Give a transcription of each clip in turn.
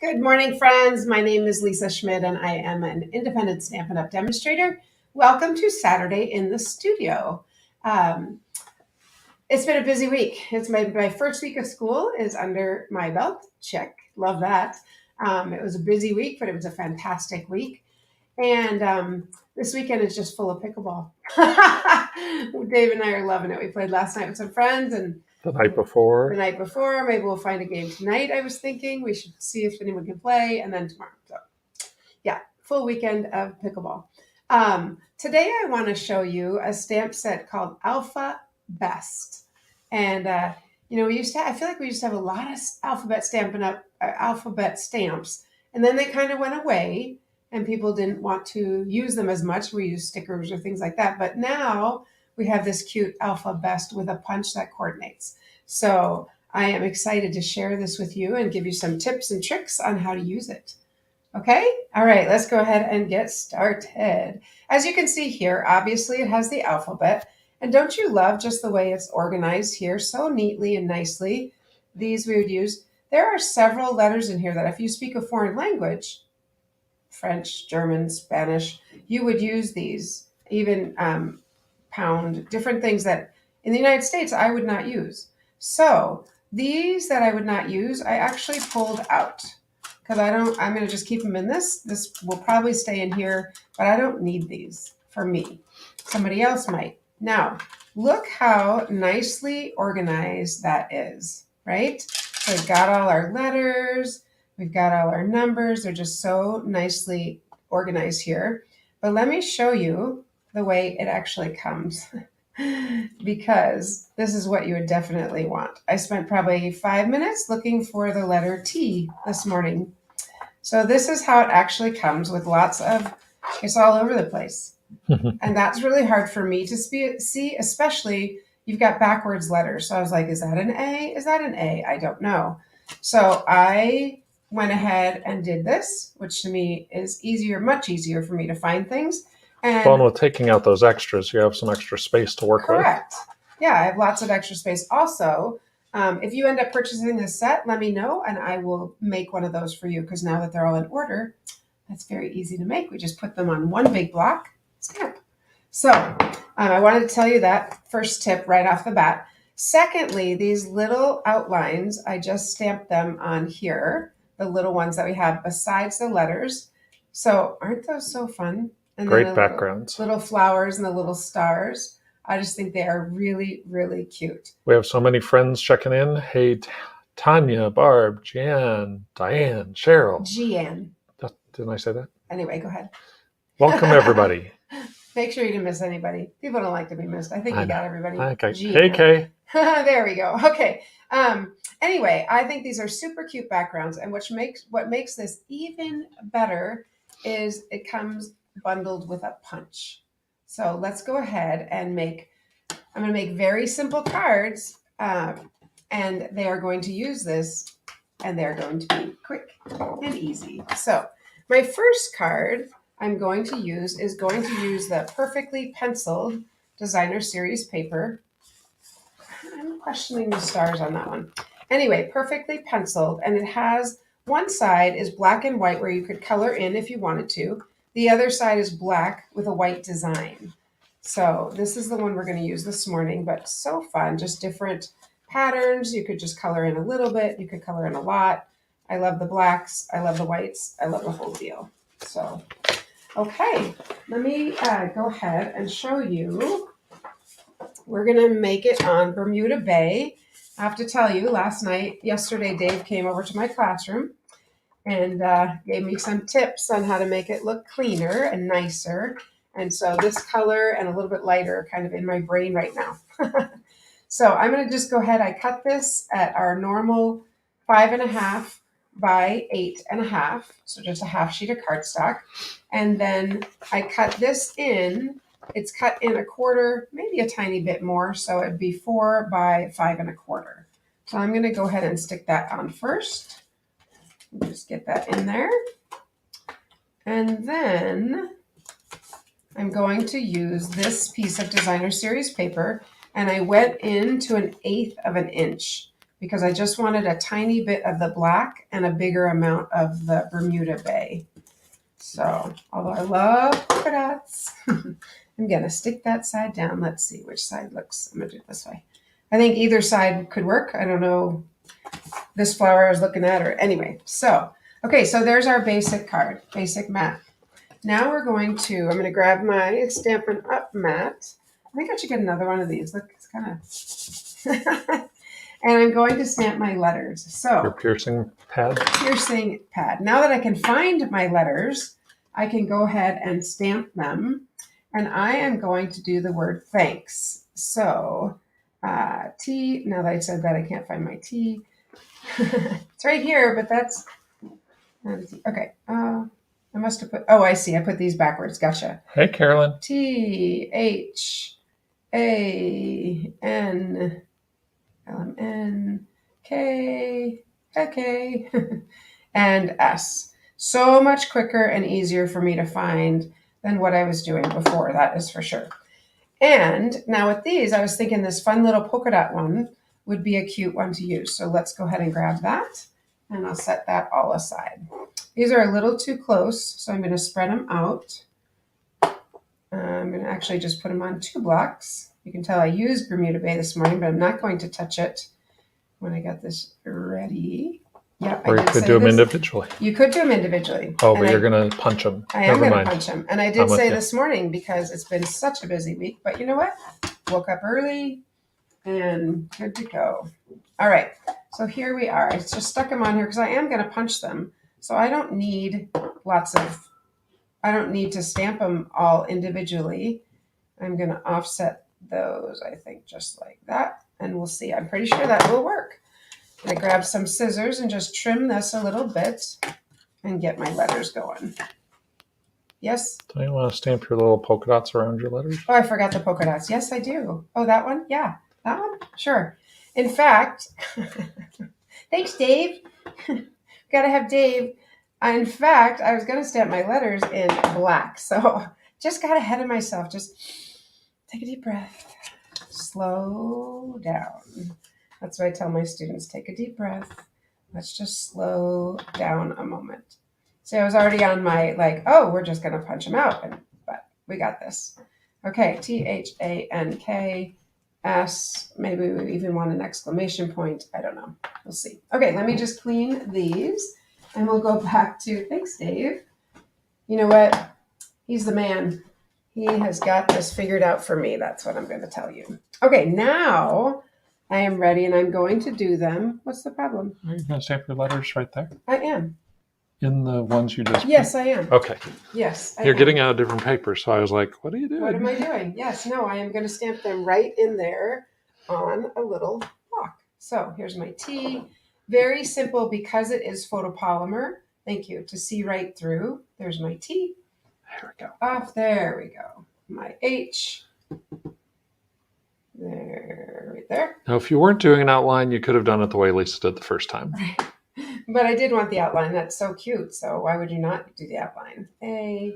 Good morning, friends. My name is Lisa Schmidt, and I am an independent Stampin' Up! Demonstrator. Welcome to Saturday in the studio. Um, it's been a busy week. It's my first week of school is under my belt. Check. Love that. It was a busy week, but it was a fantastic week. And this weekend is just full of pickleball. Dave and I are loving it. We played last night with some friends and The night before. Maybe we'll find a game tonight. I was thinking we should see if anyone can play, and then tomorrow. So, yeah, full weekend of pickleball. Today, I want to show you a stamp set called Alphabest, and I feel like we used to have a lot of alphabet stamps, and then they kind of went away, and people didn't want to use them as much. We use stickers or things like that, but now we have this cute Alphabest with a punch that coordinates. So I am excited to share this with you and give you some tips and tricks on how to use it. Okay? All right, let's go ahead and get started. As you can see here, obviously it has the alphabet. And don't you love just the way it's organized here so neatly and nicely? These we would use. There are several letters in here that if you speak a foreign language, French, German, Spanish, you would use these. Even pound, different things that in the United States I would not use. So these that I would not use, I actually pulled out because I'm going to just keep them in this. This will probably stay in here, but I don't need these for me. Somebody else might. Now, look how nicely organized that is, right? So we've got all our letters. We've got all our numbers. They're just so nicely organized here. But let me show you the way it actually comes because this is what you would definitely want. I spent probably 5 minutes looking for the letter T this morning. So this is how it actually comes with lots of, it's all over the place. And that's really hard for me to see, especially you've got backwards letters. So I was like, is that an A? Is that an A? I don't know. So I went ahead and did this, which to me is easier, much easier for me to find things. And fun with taking out those extras. You have some extra space to work with. Correct. Yeah, I have lots of extra space. Also, if you end up purchasing this set, let me know and I will make one of those for you because now that they're all in order, that's very easy to make. We just put them on one big block stamp. So I wanted to tell you that first tip right off the bat. Secondly, these little outlines, I just stamped them on here, the little ones that we have besides the letters. So aren't those so fun? And Great then backgrounds. Little flowers and the little stars. I just think they are really, really cute. We have so many friends checking in. Hey, Tanya, Barb, Jan, Diane, Cheryl. Gian. Didn't I say that? Anyway, go ahead. Welcome, everybody. Make sure you didn't miss anybody. People don't like to be missed. I think you got everybody. Okay. Hey, Kay. There we go. Okay. Anyway, I think these are super cute backgrounds, and what makes this even better is it comes bundled with a punch. So let's go ahead and I'm going to make very simple cards, and they are going to use this, and they're going to be quick and easy. So my first card I'm going to use the perfectly penciled designer series paper. I'm questioning the stars on that one. Anyway, perfectly penciled, and it has one side is black and white where you could color in if you wanted to. The other side is black with a white design. So this is the one we're going to use this morning, but so fun, just different patterns. You could just color in a little bit. You could color in a lot. I love the blacks. I love the whites. I love the whole deal. So, okay, let me go ahead and show you. We're going to make it on Bermuda Bay. I have to tell you, yesterday, Dave came over to my classroom and gave me some tips on how to make it look cleaner and nicer. And so this color and a little bit lighter are kind of in my brain right now. So I'm going to just go ahead. I cut this at our normal 5.5 by 8.5. So just a half sheet of cardstock. And then I cut this in. It's cut in a quarter, maybe a tiny bit more. So it'd be 4 by 5.25. So I'm going to go ahead and stick that on first. Just get that in there. And then I'm going to use this piece of designer series paper, and I went into 1/8 of an inch because I just wanted a tiny bit of the black and a bigger amount of the Bermuda Bay. So, although I love polka dots, I'm going to stick that side down. Let's see which side looks. I'm going to do it this way. I think either side could work. I don't know this flower I was looking at, or anyway. So, okay, so there's our basic card, basic mat. Now I'm going to grab my Stampin' Up! Mat. I think I should get another one of these. Look, it's kind of... And I'm going to stamp my letters. So Your piercing pad? Piercing pad. Now that I can find my letters, I can go ahead and stamp them. And I am going to do the word thanks. So T, now that I said that, I can't find my T. It's right here, but that's... Okay. I must have put... Oh, I see. I put these backwards. Gotcha. Hey, Carolyn. T-H-A-N... L-M-N-K, okay, and S. So much quicker and easier for me to find than what I was doing before, that is for sure. And now with these, I was thinking this fun little polka dot one would be a cute one to use. So let's go ahead and grab that, and I'll set that all aside. These are a little too close, so I'm going to spread them out. I'm going to actually just put them on 2 blocks. You can tell I used Bermuda Bay this morning, but I'm not going to touch it when I got this ready. Yeah, or you could do them individually. You could do them individually. Oh, but you're going to punch them. I am going to punch them. And I did say this morning, because it's been such a busy week, but you know what? Woke up early and good to go. All right, so here we are. I just stuck them on here because I am going to punch them. So I don't need I don't need to stamp them all individually. I'm going to offset those, I think, just like that. And we'll see. I'm pretty sure that will work. I'm going to grab some scissors and just trim this a little bit and get my letters going. Yes? Do you want to stamp your little polka dots around your letters? Oh, I forgot the polka dots. Yes, I do. Oh, that one? Yeah. That one? Sure. In fact, thanks, Dave. Got to have Dave. In fact, I was going to stamp my letters in black. So just got ahead of myself. Just take a deep breath. Slow down. That's what I tell my students. Take a deep breath. Let's just slow down a moment. So I was already on my, we're just going to punch them out. But we got this. Okay, T-H-A-N-K-S. Maybe we even want an exclamation point. I don't know. We'll see. Okay, let me just clean these. And we'll go back to, thanks, Dave. You know what? He's the man. He has got this figured out for me. That's what I'm going to tell you. Okay, now I am ready, and I'm going to do them. What's the problem? Are you going to stamp your letters right there? I am. In the ones you just Yes, I am. Okay. Yes, You're getting out a different paper, so I was like, what are you doing? What am I doing? Yes, no, I am going to stamp them right in there on a little block. So here's my T. Very simple because it is photopolymer. Thank you. To see right through. There's my T. There we go. Off. There we go. My H. There, right there. Now, if you weren't doing an outline, you could have done it the way Lisa did the first time. Right. But I did want the outline. That's so cute. So why would you not do the outline? A.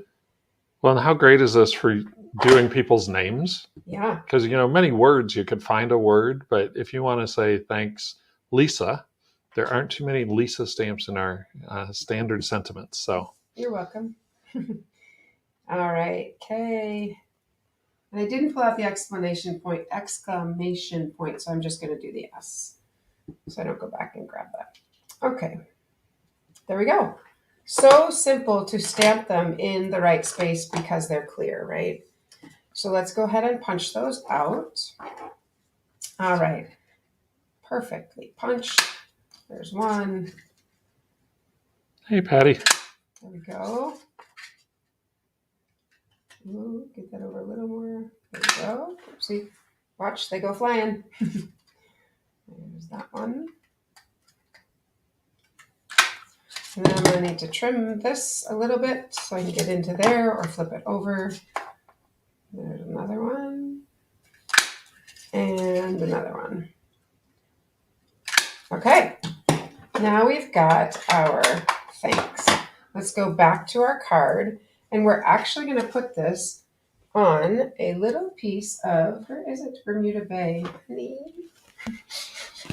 Well, and how great is this for doing people's names? Yeah. Because, many words, you could find a word, but if you want to say thanks, Lisa, there aren't too many Lisa stamps in our standard sentiments. So you're welcome. All right, K. And I didn't pull out the exclamation point, so I'm just going to do the S. So I don't go back and grab that. Okay, there we go. So simple to stamp them in the right space because they're clear, right? So let's go ahead and punch those out. All right, perfectly punched. There's one. Hey, Patty. There we go. Ooh, get that over a little more. There we go. See, watch, they go flying. There's that one. And then I'm going to need to trim this a little bit so I can get into there or flip it over. There's another one. And another one. Okay. Now we've got our thanks. Let's go back to our card. And we're actually going to put this on a little piece of, where is it? Bermuda Bay. Honey.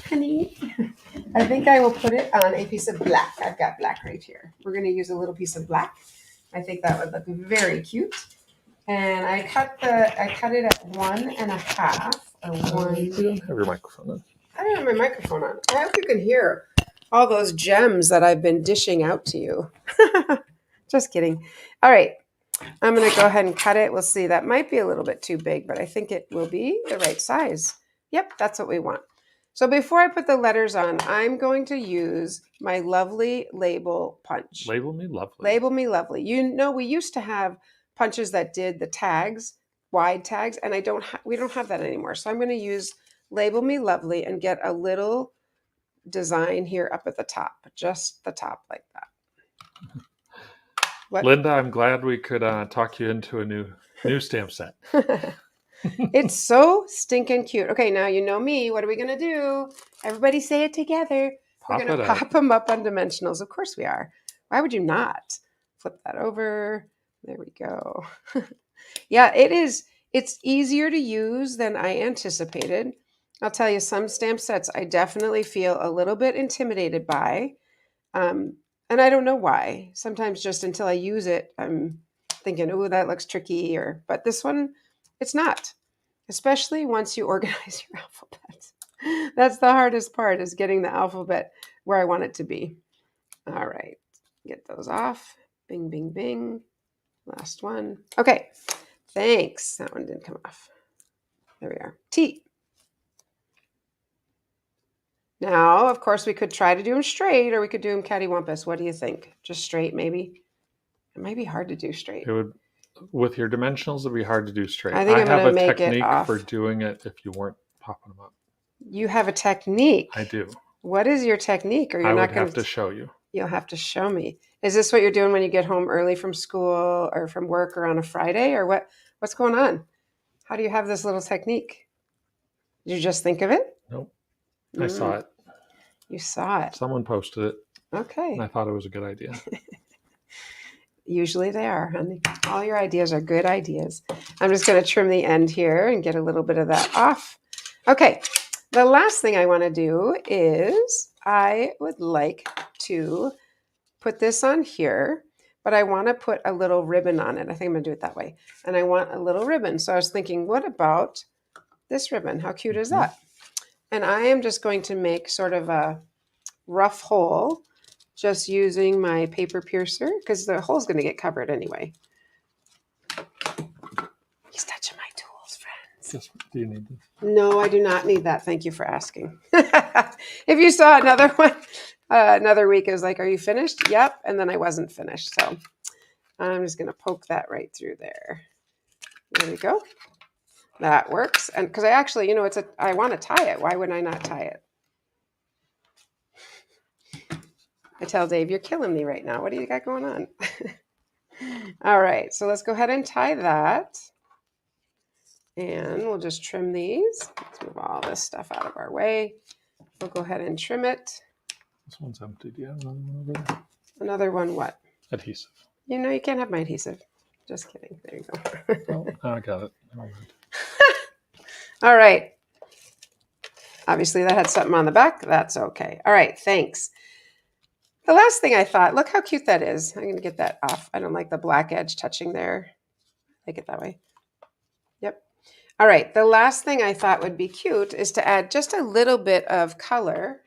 Honey. I think I will put it on a piece of black. I've got black right here. We're going to use a little piece of black. I think that would look very cute. And I cut it at 1.5 or one. You don't have your microphone on. I don't have my microphone on. I hope you can hear all those gems that I've been dishing out to you. Just kidding. All right. I'm going to go ahead and cut it. We'll see. That might be a little bit too big, but I think it will be the right size. Yep, that's what we want. So before I put the letters on, I'm going to use my lovely label punch. Label me lovely. Label me lovely. You know, we used to have punches that did the tags, wide tags, and we don't have that anymore. So I'm going to use Label Me Lovely and get a little design here up at the top, just the top like that. What? Linda, I'm glad we could talk you into a new stamp set. It's so stinking cute. Okay, now you know me. What are we going to do? Everybody say it together. We're going to pop them up on dimensionals. Of course we are. Why would you not? Flip that over. There we go. Yeah, it is. It's easier to use than I anticipated. I'll tell you, some stamp sets I definitely feel a little bit intimidated by. And I don't know why. Sometimes just until I use it, I'm thinking, oh, that looks tricky. But this one, it's not. Especially once you organize your alphabet. That's the hardest part, is getting the alphabet where I want it to be. All right. Get those off. Bing, bing, bing. Last one. Okay. Thanks. That one didn't come off. There we are. T. Now, of course, we could try to do them straight, or we could do them cattywampus. What do you think? Just straight, maybe? It might be hard to do straight. It would, with your dimensionals, it'd be hard to do straight. I think I'm have gonna a make technique it off. for doing it if you weren't popping them up. You have a technique? I do. What is your technique? Or you're I not would going have to show you. You'll have to show me. Is this what you're doing when you get home early from school or from work or on a Friday, or what's going on? How do you have this little technique? Did you just think of it? Nope. I saw it. You saw it. Someone posted it. Okay. And I thought it was a good idea. Usually they are, honey. All your ideas are good ideas. I'm just going to trim the end here and get a little bit of that off. Okay. The last thing I want to do is I would like to put this on here, but I want to put a little ribbon on it. I think I'm going to do it that way. And I want a little ribbon. So I was thinking, what about this ribbon? How cute is that? And I am just going to make sort of a rough hole just using my paper piercer, because the hole's going to get covered anyway. He's touching my tools, friends. Do you need this? No, I do not need that. Thank you for asking. If you saw another one, another week, it was like, are you finished? Yep. And then I wasn't finished. So I'm just going to poke that right through there. There we go. That works. And because I actually, I want to tie it. Why would I not tie it? I tell Dave, you're killing me right now. What do you got going on? All right. So let's go ahead and tie that. And we'll just trim these. Let's move all this stuff out of our way. We'll go ahead and trim it. This one's empty. Do you have another one over there? Another one what? Adhesive. You can't have my adhesive. Just kidding. There you go. Oh, I got it. Never mind. All right. Obviously, that had something on the back. That's okay. All right. Thanks. The last thing I thought, look how cute that is. I'm going to get that off. I don't like the black edge touching there. I like it that way. Yep. All right. The last thing I thought would be cute is to add just a little bit of color.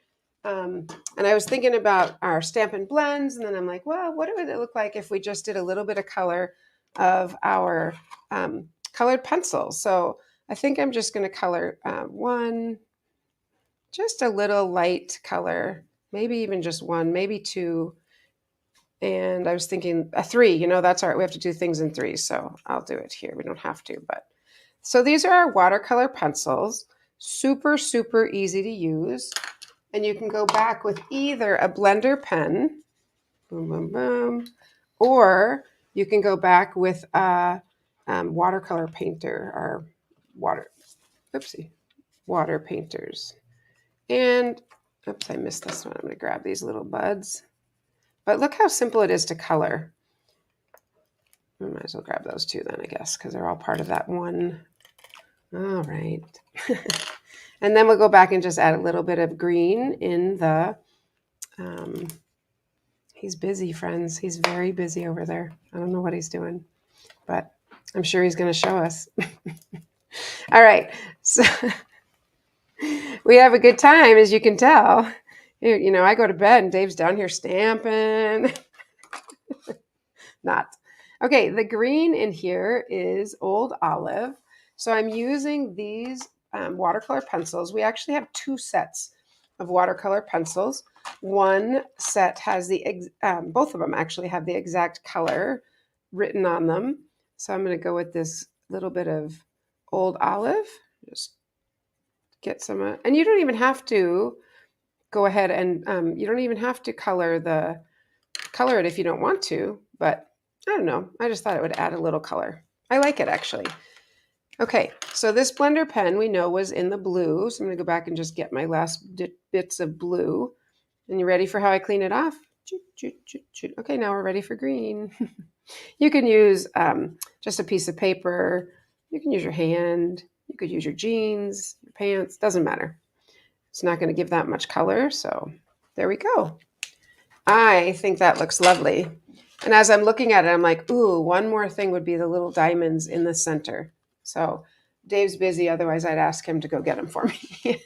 And I was thinking about our Stampin' Blends, and then I'm like, well, what would it look like if we just did a little bit of color of our colored pencils? So I think I'm just going to color one, just a little light color, maybe even just one, maybe two. And I was thinking a three, that's all right. We have to do things in threes. So I'll do it here. We don't have to, but so these are our watercolor pencils. Super, super easy to use. And you can go back with either a blender pen, boom, boom, boom, or you can go back with a watercolor painter or water painters. And, oops, I missed this one. I'm going to grab these little buds. But look how simple it is to color. I might as well grab those two then, I guess, because they're all part of that one. All right. And then we'll go back and just add a little bit of green in the, he's busy, friends. He's very busy over there. I don't know what he's doing, but I'm sure he's going to show us. All right. So we have a good time, as you can tell. I go to bed and Dave's down here stamping. Not. Okay, the green in here is Old Olive. So I'm using these watercolor pencils. We actually have 2 sets of watercolor pencils. One set has both of them actually have the exact color written on them. So I'm going to go with this little bit of Old Olive. Just get some, and you don't even have to go ahead and you don't even have to color it if you don't want to, but I don't know. I just thought it would add a little color. I like it actually. Okay, so this blender pen we know was in the blue. So I'm going to go back and just get my last bits of blue. And you ready for how I clean it off? Okay, now we're ready for green. You can use just a piece of paper. You can use your hand. You could use your jeans, your pants. Doesn't matter. It's not going to give that much color. So there we go. I think that looks lovely. And as I'm looking at it, I'm like, ooh, one more thing would be the little diamonds in the center. So Dave's busy. Otherwise, I'd ask him to go get them for me.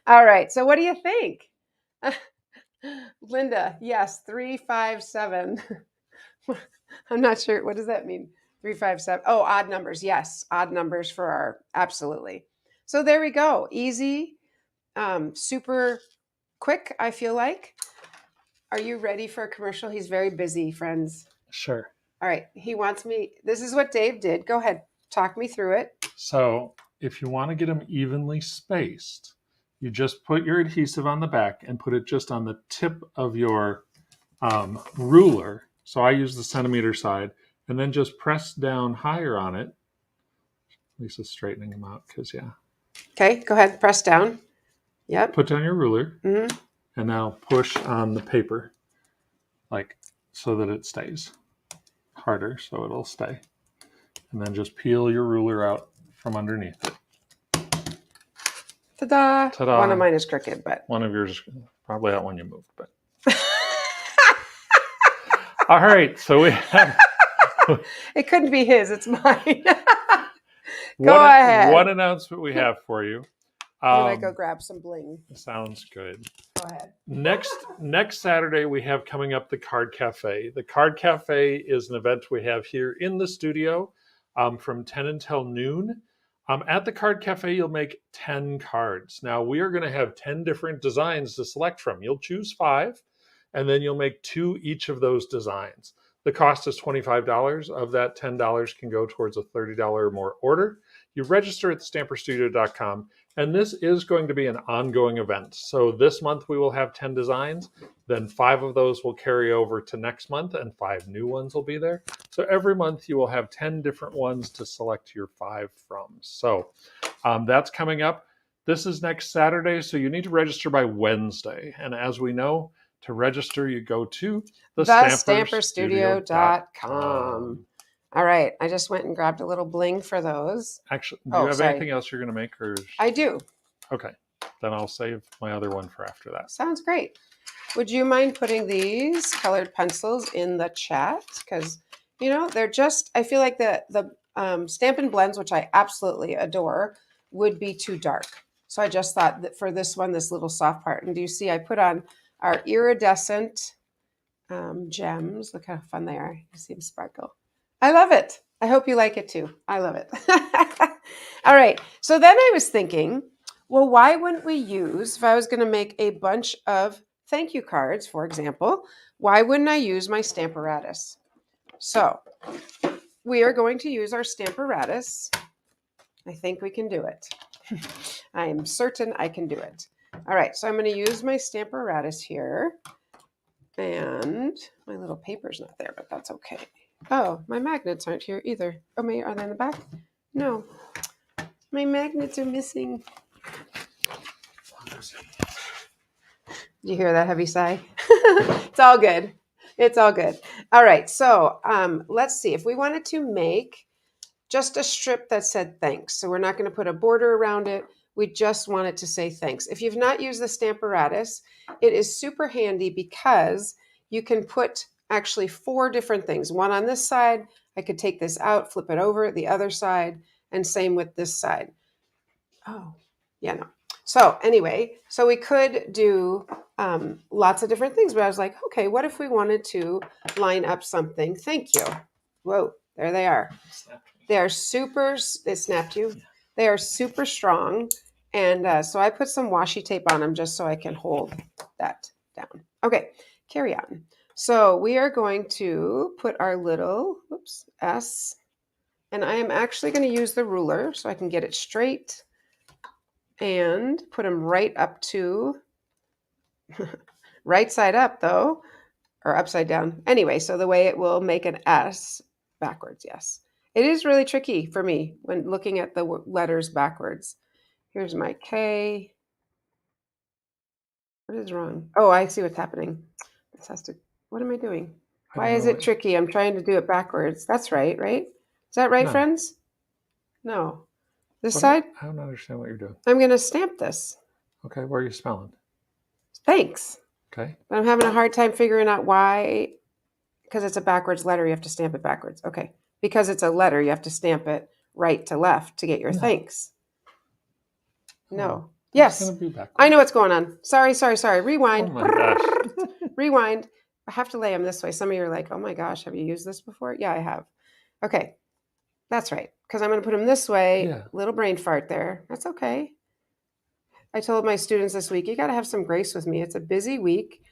All right. So what do you think? Linda, yes, 357. I'm not sure. What does that mean? 357. Oh, odd numbers. Yes, odd numbers for our, absolutely. So there we go. Easy, super quick, I feel like. Are you ready for a commercial? He's very busy, friends. Sure. All right. He wants me. This is what Dave did. Go ahead. Talk me through it. So if you want to get them evenly spaced, you just put your adhesive on the back and put it just on the tip of your ruler. So I use the centimeter side, and then just press down higher on it. Lisa's straightening them out because, yeah. Okay. Go ahead. Press down. Yep. Put down your ruler. Mm-hmm. And now push on the paper, like so that it stays harder, so it'll stay. And then just peel your ruler out from underneath it. Ta-da! Ta-da. One of mine is crooked, but one of yours, probably that one you moved, but. All right, so we have. It couldn't be his; it's mine. Go ahead. One announcement we have for you. I'm gonna go grab some bling. Sounds good. Go ahead. Next Saturday, we have coming up the Card Cafe. The Card Cafe is an event we have here in the studio from 10 until noon. At the Card Cafe, you'll make 10 cards. Now, we are going to have 10 different designs to select from. You'll choose 5, and then you'll make 2 each of those designs. The cost is $25. Of that, $10 can go towards a $30 or more order. You register at thestamperstudio.com. And this is going to be an ongoing event. So this month we will have 10 designs. Then 5 of those will carry over to next month and 5 new ones will be there. So every month you will have 10 different ones to select your 5 from. So that's coming up. This is next Saturday. So you need to register by Wednesday. And as we know, to register, you go to thestamperstudio.com. All right. I just went and grabbed a little bling for those. Actually, do you have anything else you're going to make? Or... I do. Okay. Then I'll save my other one for after that. Sounds great. Would you mind putting these colored pencils in the chat? Because, they're just, I feel like the Stampin' Blends, which I absolutely adore, would be too dark. So I just thought that for this one, this little soft part. And do you see I put on our iridescent gems. Look how fun they are. You see them sparkle. I love it. I hope you like it too. I love it. All right. So then I was thinking, well, why wouldn't we use, if I was going to make a bunch of thank you cards, for example, why wouldn't I use my Stamparatus? So we are going to use our Stamparatus. I think we can do it. I am certain I can do it. All right. So I'm going to use my Stamparatus here. And my little paper's not there, but that's okay. Oh, my magnets aren't here either. Oh, are they in the back? No. My magnets are missing. Did you hear that heavy sigh? It's all good. It's all good. All right. So let's see. If we wanted to make just a strip that said thanks. So we're not going to put a border around it. We just want it to say thanks. If you've not used the Stamparatus, it is super handy because you can put actually 4 different things. One on this side, I could take this out, flip it over, the other side, and same with this side. Oh, yeah, no. So anyway, so we could do lots of different things, but I was like, okay, what if we wanted to line up something? Thank you. Whoa, there they are. They are super, it snapped you. Yeah. They are super strong. And so I put some washi tape on them just so I can hold that down. Okay, carry on. So we are going to put our little, oops, S, and I am actually going to use the ruler so I can get it straight and put them right up to, right side up though, or upside down. Anyway, so the way it will make an S backwards, yes. It is really tricky for me when looking at the letters backwards. Here's my K. What is wrong? Oh, I see what's happening. This has to, what am I doing? Why is it tricky? I'm trying to do it backwards. That's right, right? Is that right, No. friends? No. This side? I don't understand what you're doing. I'm going to stamp this. Okay, where are you spelling? Thanks. Okay. But I'm having a hard time figuring out why, because it's a backwards letter, you have to stamp it backwards. Okay. Because it's a letter, you have to stamp it right to left to get your thanks. No. Yes. It's gonna be backwards. I know what's going on. Sorry. Rewind. Oh my gosh. Rewind. I have to lay them this way. Some of you are like, oh my gosh, have you used this before? Yeah, I have. Okay. That's right. Because I'm going to put them this way. Yeah. Little brain fart there. That's okay. I told my students this week, you got to have some grace with me. It's a busy week.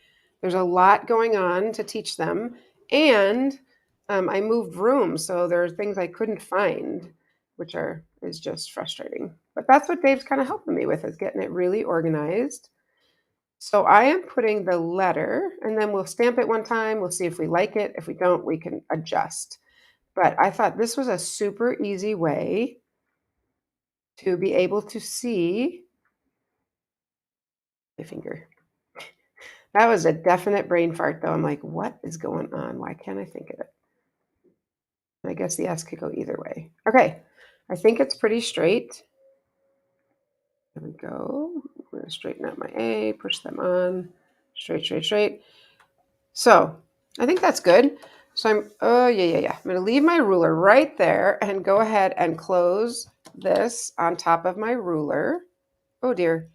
There's a lot going on to teach them. And I moved rooms. So there are things I couldn't find, which is just frustrating. But that's what Dave's kind of helping me with, is getting it really organized. So I am putting the letter, and then we'll stamp it one time. We'll see if we like it. If we don't, we can adjust. But I thought this was a super easy way to be able to see my finger. That was a definite brain fart, though. I'm like, what is going on? Why can't I think of it? I guess the S could go either way. Okay, I think it's pretty straight. There we go. I'm going to straighten out my A, push them on. Straight. So I think that's good. So I'm going to leave my ruler right there and go ahead and close this on top of my ruler. Oh dear.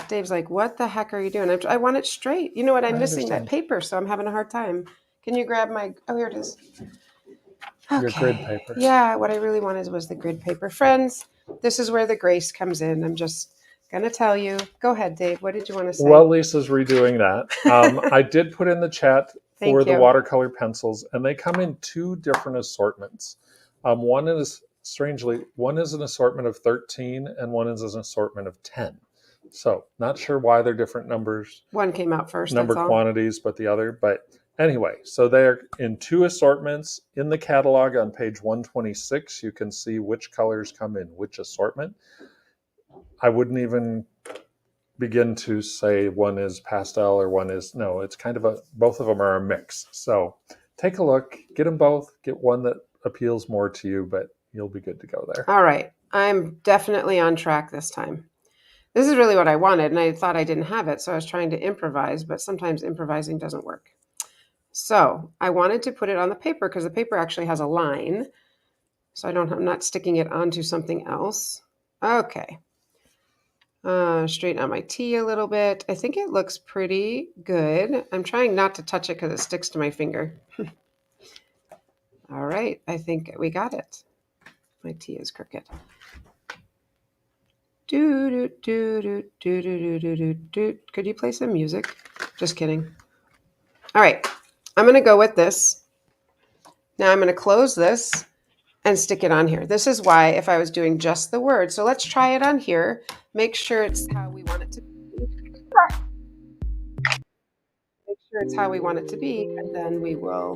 Dave's like, what the heck are you doing? I want it straight. You know what? I'm missing that paper, so I'm having a hard time. Can you grab my, oh, here it is. Okay. Your grid paper. Yeah, what I really wanted was the grid paper. Friends, this is where the grace comes in. I'm just going to tell you. Go ahead, Dave. What did you want to say? Well, Lisa's redoing that. I did put in the chat for the watercolor pencils, and they come in 2 different assortments. One is an assortment of 13, and one is an assortment of 10. So not sure why they're different numbers. One came out first. Number quantities, but the other. But anyway, so they're in 2 assortments. In the catalog on page 126, you can see which colors come in which assortment. I wouldn't even begin to say one is pastel or one is, no, it's kind of both of them are a mix. So take a look, get them both, get one that appeals more to you, but you'll be good to go there. All right. I'm definitely on track this time. This is really what I wanted, and I thought I didn't have it, so I was trying to improvise, but sometimes improvising doesn't work. So I wanted to put it on the paper because the paper actually has a line, so I'm not sticking it onto something else. Okay. Straighten out my T a little bit. I think it looks pretty good. I'm trying not to touch it because it sticks to my finger. All right, I think we got it. My T is crooked. Could you play some music? Just kidding. All right, I'm going to go with this. Now I'm going to close this and stick it on here. This is why if I was doing just the word. So let's try it on here. Make sure it's how we want it to be. Make sure it's how we want it to be, and then we will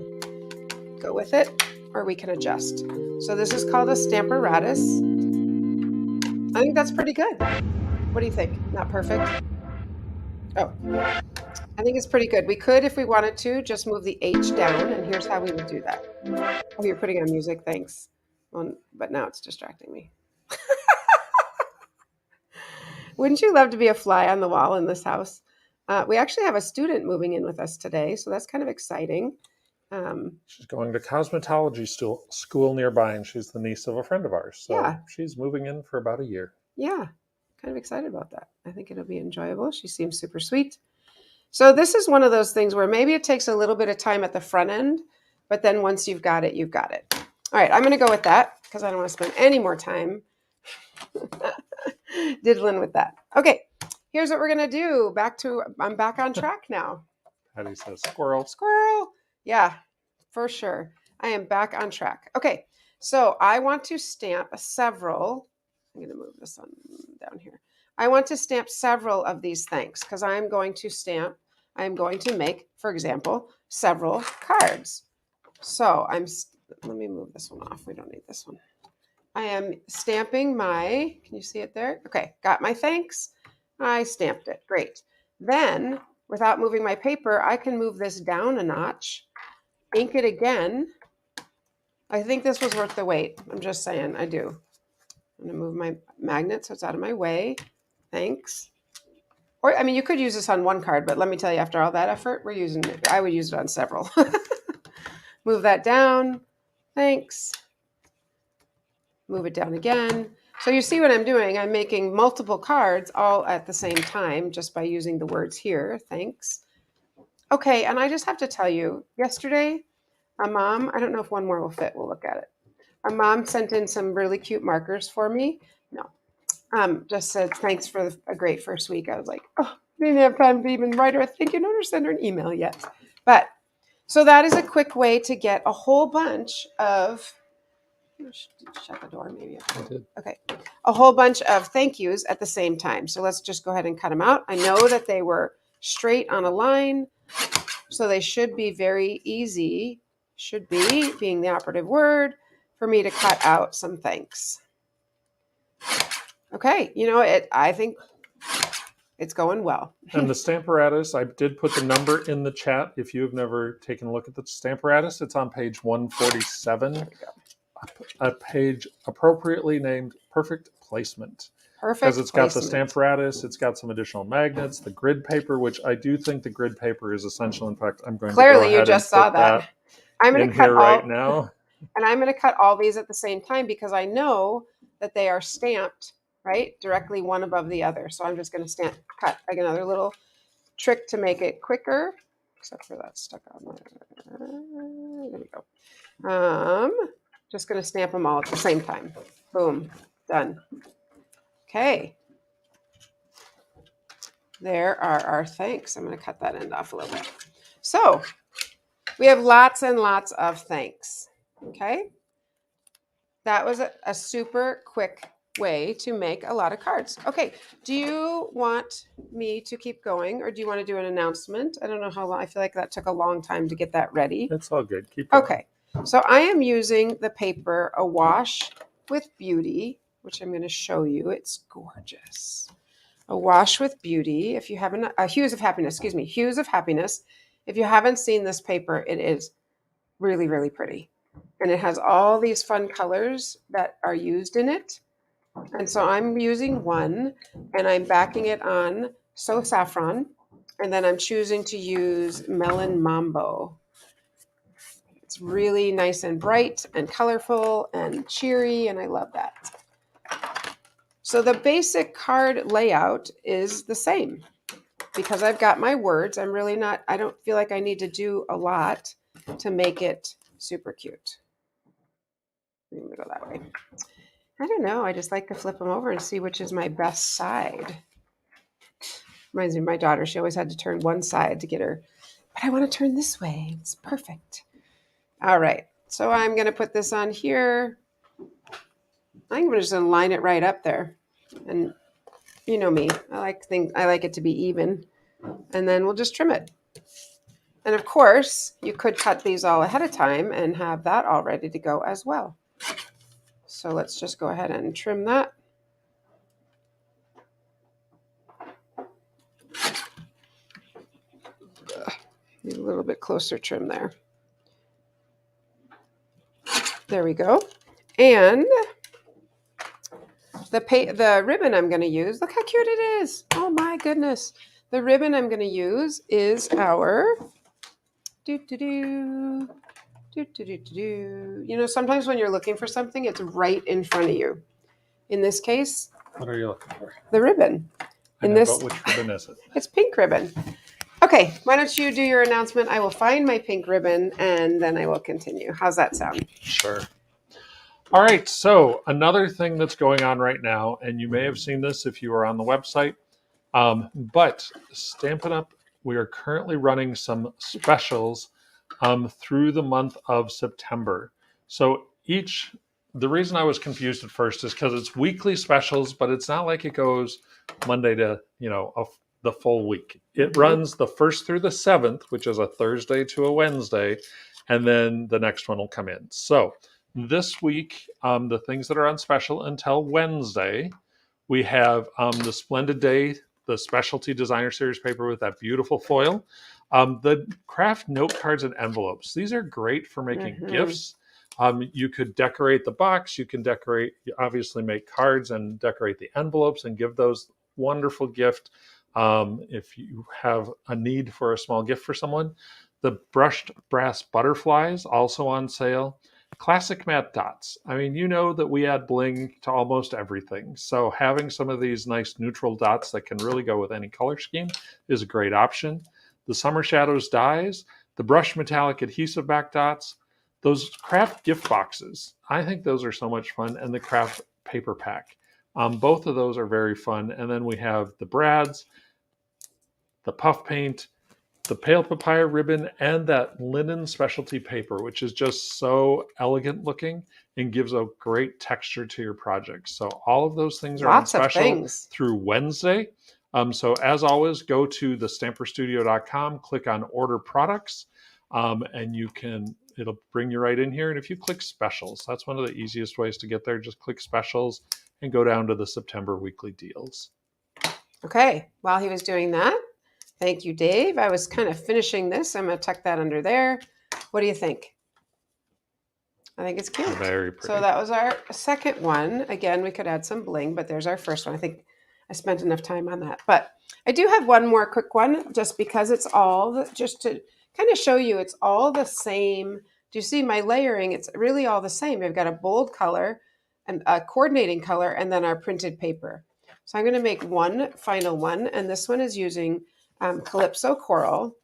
go with it, or we can adjust. So this is called a Stamparatus. I think that's pretty good. What do you think? Not perfect? Oh, I think it's pretty good. We could, if we wanted to, just move the H down, and here's how we would do that. Oh, you're putting on music. Thanks. Well, but now it's distracting me. Wouldn't you love to be a fly on the wall in this house? We actually have a student moving in with us today, so that's kind of exciting. She's going to cosmetology school nearby, and she's the niece of a friend of ours. So Yeah. she's moving in for about a year. Yeah, kind of excited about that. I think it'll be enjoyable. She seems super sweet. So this is one of those things where maybe it takes a little bit of time at the front end, but then once you've got it, you've got it. All right, I'm going to go with that because I don't want to spend any more time diddling with that. Okay, here's what we're going to do. I'm back on track now. Patty says squirrel. Squirrel. Yeah, for sure. I am back on track. Okay, so I want to stamp several. I'm going to move this on down here. I want to stamp several of these thanks because I'm going to make, for example, several cards. So let me move this one off. We don't need this one. I am stamping can you see it there? Okay, got my thanks. I stamped it. Great. Then, without moving my paper, I can move this down a notch, ink it again. I think this was worth the wait. I'm just saying, I do. I'm going to move my magnet so it's out of my way. Thanks. Or, I mean, you could use this on one card, but let me tell you, after all that effort, I would use it on several. Move that down. Thanks. Move it down again. So you see what I'm doing. I'm making multiple cards all at the same time just by using the words here. Thanks. Okay, and I just have to tell you, yesterday, a mom, I don't know if one more will fit. We'll look at it. A mom sent in some really cute markers for me. No, just said thanks for a great first week. I was like, oh, I didn't have time to even write her a thank you note or send her an email yet. But so that is a quick way to get a whole bunch of, shut the door maybe. I did. Okay, a whole bunch of thank yous at the same time. So let's just go ahead and cut them out. I know that they were straight on a line, so they should be very easy, should be being the operative word, for me to cut out some thanks. Okay, I think it's going well. And the Stamparatus, I did put the number in the chat. If you have never taken a look at the Stamparatus, it's on page 147. A page appropriately named Perfect Placement. Perfect. Because it's got the Stamparatus, it's got some additional magnets, the grid paper, which I do think the grid paper is essential. In fact, I'm going to go ahead you just and saw put that I'm going in to cut here right now. And I'm going to cut all these at the same time because I know that they are stamped, right, directly one above the other. So I'm just going to cut like another little trick to make it quicker, except for that stuck on there. There we go. Just going to stamp them all at the same time. Boom, done. Okay. There are our thanks. I'm going to cut that end off a little bit. So we have lots and lots of thanks. Okay. That was a super quick way to make a lot of cards. Okay. Do you want me to keep going or do you want to do an announcement? I don't know how long. I feel like that took a long time to get that ready. It's all good. Keep going. Okay. So I am using the paper Awash with Beauty, which I'm going to show you. It's gorgeous. Awash with Beauty. If you haven't, Hues of Happiness, Hues of Happiness. If you haven't seen this paper, it is really, really pretty. And it has all these fun colors that are used in it. And so I'm using one and I'm backing it on So Saffron. And then I'm choosing to use Melon Mambo. It's really nice and bright and colorful and cheery, and I love that. So the basic card layout is the same. Because I've got my words, I don't feel like I need to do a lot to make it super cute. I'm going to go that way. I don't know. I just like to flip them over and see which is my best side. Reminds me of my daughter. She always had to turn one side to get her, but I want to turn this way. It's perfect. All right. So I'm going to put this on here. I'm just going to line it right up there. And you know me. I like it to be even. And then we'll just trim it. And of course, you could cut these all ahead of time and have that all ready to go as well. So let's just go ahead and trim that. Need a little bit closer trim there. There we go. And the ribbon I'm going to use, look how cute it is. Oh my goodness. The ribbon I'm going to use is our do do do do do do do. You know, sometimes when you're looking for something, it's right in front of you. In this case, What are you looking for? the ribbon. I know, but which ribbon is it? It's pink ribbon. Okay, why don't you do your announcement? I will find my pink ribbon and then I will continue. How's that sound? Sure. All right, so another thing that's going on right now, and you may have seen this if you were on the website, but Stampin' Up, we are currently running some specials through the month of September. So the reason I was confused at first is because it's weekly specials, but it's not like it goes Monday to, the full week. It runs the 1st through the 7th, which is a Thursday to a Wednesday, and then the next one will come in. So this week, the things that are on special until Wednesday, we have the Splendid Day, the Specialty Designer Series paper with that beautiful foil. The craft note cards and envelopes. These are great for making gifts. You could decorate the box. You can obviously make cards and decorate the envelopes and give those wonderful gift if you have a need for a small gift for someone. The brushed brass butterflies also on sale. Classic matte dots. I mean, you know that we add bling to almost everything. So having some of these nice neutral dots that can really go with any color scheme is a great option. The Summer Shadows dies, the brushed metallic adhesive back dots, those craft gift boxes. I think those are so much fun. And the craft paper pack. Both of those are very fun. And then we have the brads, the puff paint, the pale papaya ribbon, and that linen specialty paper, which is just so elegant looking and gives a great texture to your project. So all of those things are on special through Wednesday. So as always, go to thestamperstudio.com, click on order products, and it'll bring you right in here. And if you click specials, that's one of the easiest ways to get there. Just click specials and go down to the September weekly deals. Okay, while he was doing that, thank you, Dave. I was kind of finishing this. I'm going to tuck that under there. What do you think? I think it's cute. Very pretty. So that was our second one. Again, we could add some bling, but there's our first one. I think I spent enough time on that. But I do have one more quick one just because it's just to kind of show you it's all the same. Do you see my layering? It's really all the same. We've got a bold color and a coordinating color and then our printed paper. So I'm going to make one final one. And this one is using Calypso Coral.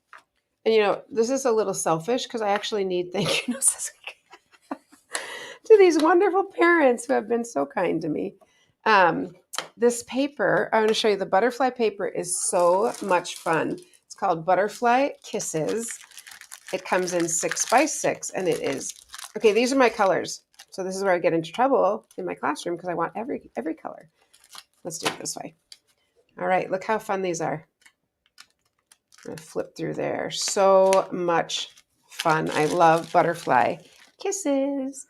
And this is a little selfish because I actually need thank you notes to these wonderful parents who have been so kind to me. This paper, I want to show you the butterfly paper is so much fun. It's called Butterfly Kisses. It comes in 6x6 and it is, okay, these are my colors. So this is where I get into trouble in my classroom because I want every color. Let's do it this way. All right, look how fun these are. I'm going to flip through there. So much fun. I love butterfly kisses.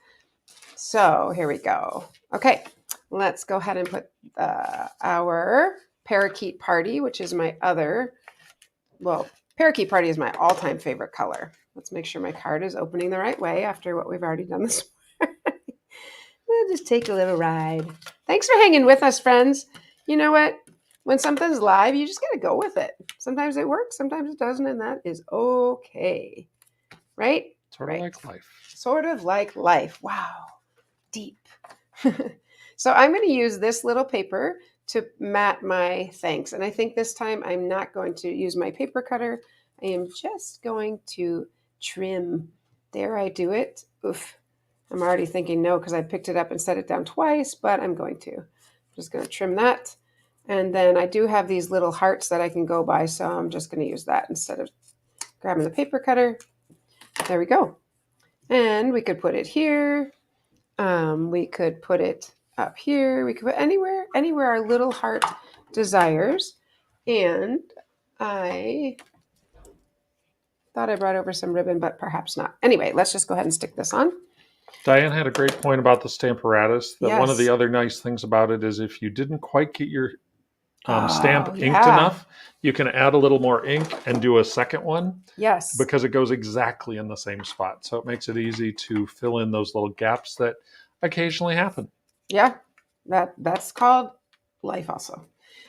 So here we go. Okay, let's go ahead and put our Parakeet Party, which is my Parakeet Party is my all-time favorite color. Let's make sure my card is opening the right way after what we've already done this morning. We'll just take a little ride. Thanks for hanging with us, friends. You know what? When something's live, you just got to go with it. Sometimes it works, sometimes it doesn't, and that is okay. Right? Sort of like life. Sort of like life. Wow. Deep. So I'm going to use this little paper to mat my thanks. And I think this time I'm not going to use my paper cutter. I am just going to trim. Dare I do it? Oof. I'm already thinking no because I picked it up and set it down twice, but I'm going to. I'm just going to trim that. And then I do have these little hearts that I can go by, so I'm just going to use that instead of grabbing the paper cutter. There we go. And we could put it here. We could put it up here. We could put anywhere our little heart desires. And I thought I brought over some ribbon, but perhaps not. Anyway, let's just go ahead and stick this on. Diane had a great point about the Stamparatus. That one of the other nice things about it is if you didn't quite get your stamp inked enough, you can add a little more ink and do a second one. Yes. Because it goes exactly in the same spot. So it makes it easy to fill in those little gaps that occasionally happen. Yeah, that's called life also.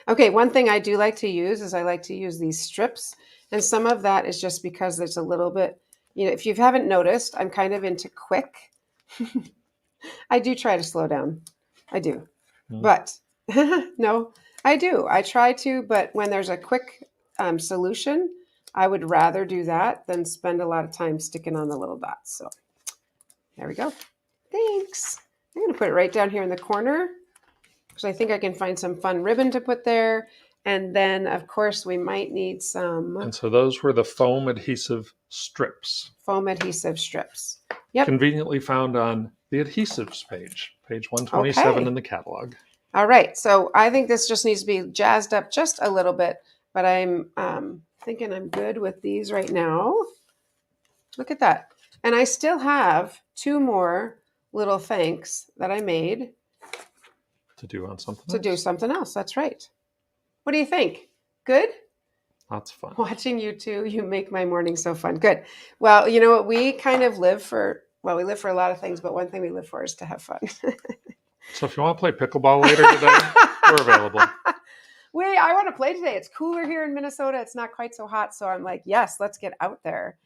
Okay, one thing I do like to use is I like to use these strips. And some of that is just because there's a little bit, if you haven't noticed, I'm kind of into quick. I do try to slow down. I do. Mm. But no, I do. I try to, but when there's a quick solution, I would rather do that than spend a lot of time sticking on the little dots. So there we go. Thanks. I'm going to put it right down here in the corner because I think I can find some fun ribbon to put there. And then, of course, we might need some And so those were the foam adhesive strips. foam adhesive strips. Yep. Conveniently found on the adhesives page, page 127 Okay. in the catalog. All right. So I think this just needs to be jazzed up just a little bit, but I'm thinking I'm good with these right now. Look at that. And I still have 2 more little thanks that I made To do on something to else. do something else. That's right. What do you think? Good? Lots of fun. Watching you two, you make my morning so fun. Good. Well, you know what? We kind of live for, we live for a lot of things, but one thing we live for is to have fun. So if you want to play pickleball later today, we're available. I want to play today. It's cooler here in Minnesota. It's not quite so hot. So I'm like, yes, let's get out there.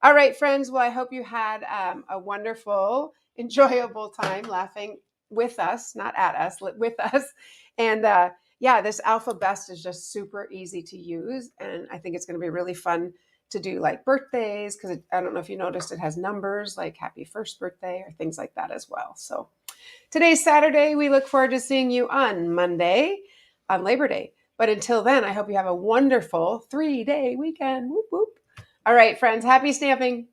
All right, friends. Well, I hope you had a wonderful, enjoyable time laughing with us, not at us, with us. And yeah, this Alphabest is just super easy to use. And I think it's going to be really fun to do like birthdays, because I don't know if you noticed, it has numbers like happy first birthday or things like that as well. So today's Saturday. We look forward to seeing you on Monday, on Labor Day. But until then, I hope you have a wonderful 3-day weekend. Whoop, whoop. All right, friends, happy stamping.